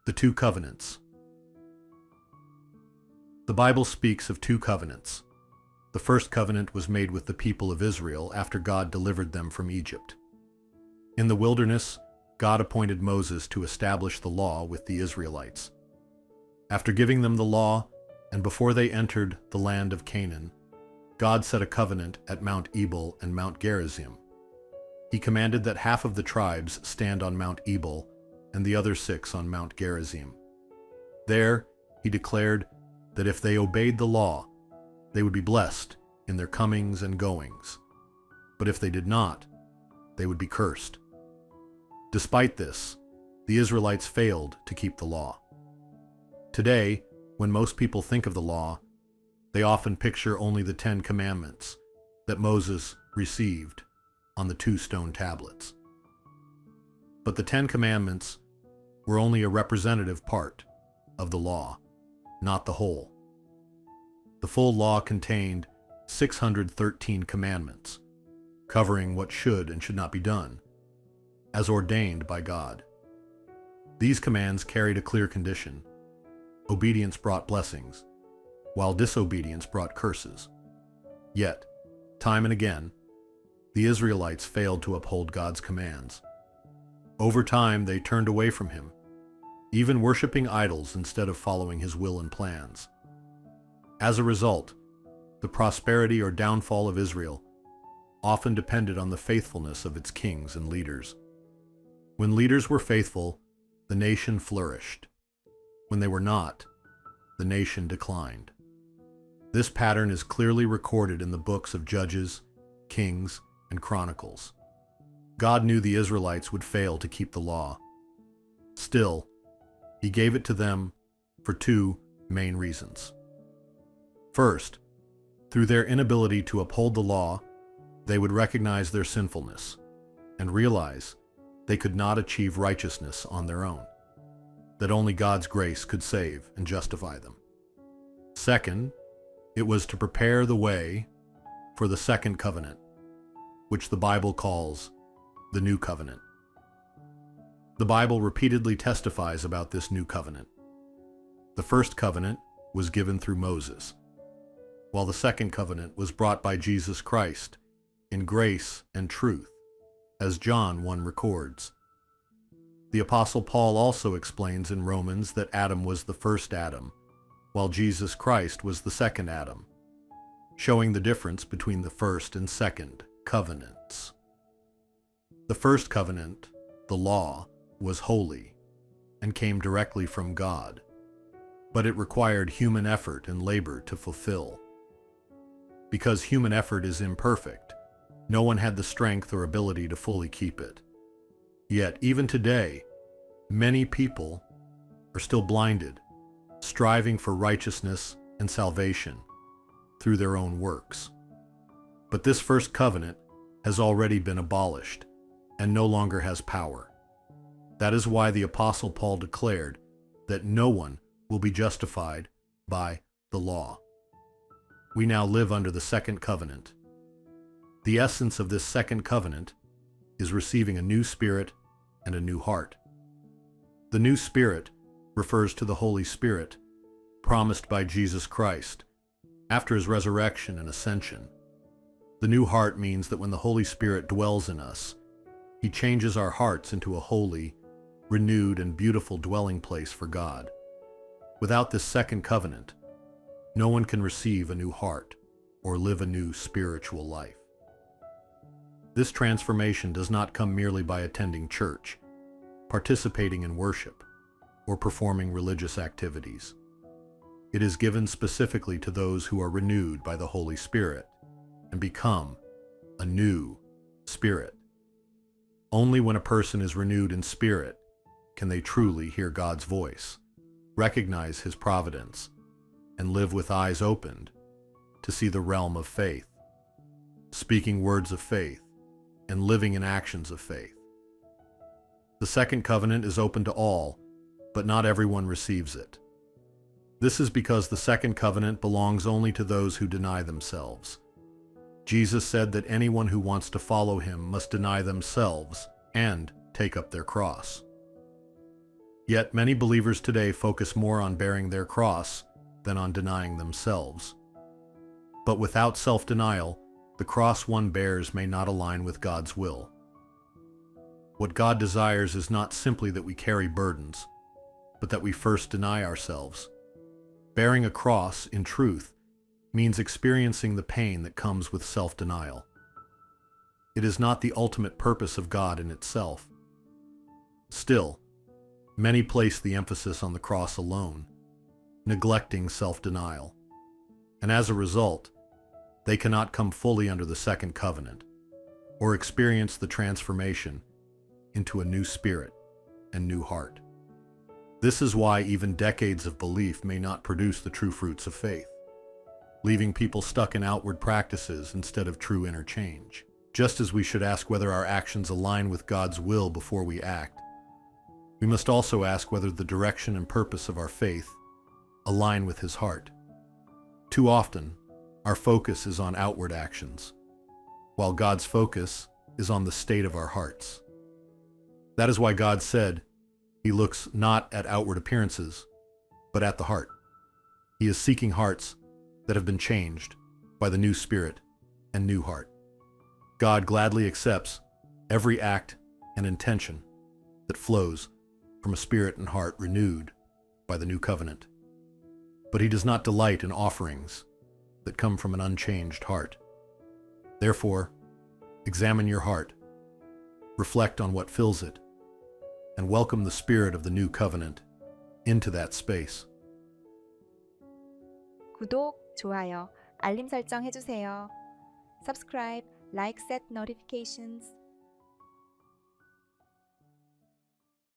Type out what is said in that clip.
The two covenants. The Bible speaks of two covenants. The first covenant was made with the people of Israel after God delivered them from Egypt. In the wilderness, God appointed Moses to establish the law with the Israelites. After giving them the law, and before they entered the land of Canaan, God set a covenant at Mount Ebal and Mount Gerizim. He commanded that half of the tribes stand on Mount Ebal and the other 6 on Mount Gerizim. There, he declared that if they obeyed the law, they would be blessed in their comings and goings. But if they did not, they would be cursed. Despite this, the Israelites failed to keep the law. Today, when most people think of the law, they often picture only the 10 Commandments that Moses received on the 2 stone tablets. But the 10 Commandments were only a representative part of the law, not the whole. The full law contained 613 commandments, covering what should and should not be done, as ordained by God. These commands carried a clear condition. Obedience brought blessings, while disobedience brought curses. Yet, time and again, the Israelites failed to uphold God's commands. Over time, they turned away from Him, even worshiping idols instead of following His will and plans. As a result, the prosperity or downfall of Israel often depended on the faithfulness of its kings and leaders. When leaders were faithful, the nation flourished. When they were not, the nation declined. This pattern is clearly recorded in the books of Judges, Kings, and Chronicles. God knew the Israelites would fail to keep the law. Still, He gave it to them for 2 main reasons. First, through their inability to uphold the law, they would recognize their sinfulness and realize they could not achieve righteousness on their own, that only God's grace could save and justify them. Second, it was to prepare the way for the second covenant, which the Bible calls the New Covenant. The Bible repeatedly testifies about this new covenant. The first covenant was given through Moses, while the second covenant was brought by Jesus Christ in grace and truth, as John 1 records. The Apostle Paul also explains in Romans that Adam was the first Adam, while Jesus Christ was the second Adam, showing the difference between the first and second covenants. The first covenant, the law, was holy and came directly from God, but it required human effort and labor to fulfill. Because human effort is imperfect, no one had the strength or ability to fully keep it. Yet, even today, many people are still blinded, striving for righteousness and salvation through their own works. But this first covenant has already been abolished and no longer has power. That is why the Apostle Paul declared that no one will be justified by the law. We now live under the second covenant. The essence of this second covenant is receiving a new spirit and a new heart. The new spirit refers to the Holy Spirit, promised by Jesus Christ after His resurrection and ascension. The new heart means that when the Holy Spirit dwells in us, He changes our hearts into a holy, renewed, and beautiful dwelling place for God. Without this second covenant, no one can receive a new heart or live a new spiritual life. This transformation does not come merely by attending church, participating in worship, or performing religious activities. It is given specifically to those who are renewed by the Holy Spirit and become a new spirit. Only when a person is renewed in spirit can they truly hear God's voice, recognize His providence, and live with eyes opened to see the realm of faith, speaking words of faith, and living in actions of faith. The second covenant is open to all, but not everyone receives it. This is because the second covenant belongs only to those who deny themselves. Jesus said that anyone who wants to follow Him must deny themselves and take up their cross. Yet many believers today focus more on bearing their cross than on denying themselves. But without self-denial, the cross one bears may not align with God's will. What God desires is not simply that we carry burdens, but that we first deny ourselves. Bearing a cross, in truth, means experiencing the pain that comes with self-denial. It is not the ultimate purpose of God in itself. Still, many place the emphasis on the cross alone, neglecting self-denial. And as a result, they cannot come fully under the second covenant, or experience the transformation into a new spirit and new heart. This is why even decades of belief may not produce the true fruits of faith, leaving people stuck in outward practices instead of true inner change. Just as we should ask whether our actions align with God's will before we act, we must also ask whether the direction and purpose of our faith align with His heart. Too often, our focus is on outward actions, while God's focus is on the state of our hearts. That is why God said, He looks not at outward appearances, but at the heart. He is seeking hearts that have been changed by the new spirit and new heart. God gladly accepts every act and intention that flows from a spirit and heart renewed by the new covenant. But He does not delight in offerings that come from an unchanged heart. Therefore, examine your heart, reflect on what fills it, and welcome the spirit of the new covenant into that space. 구독, 좋아요, 알림 설정 해주세요. Subscribe, like, set notifications.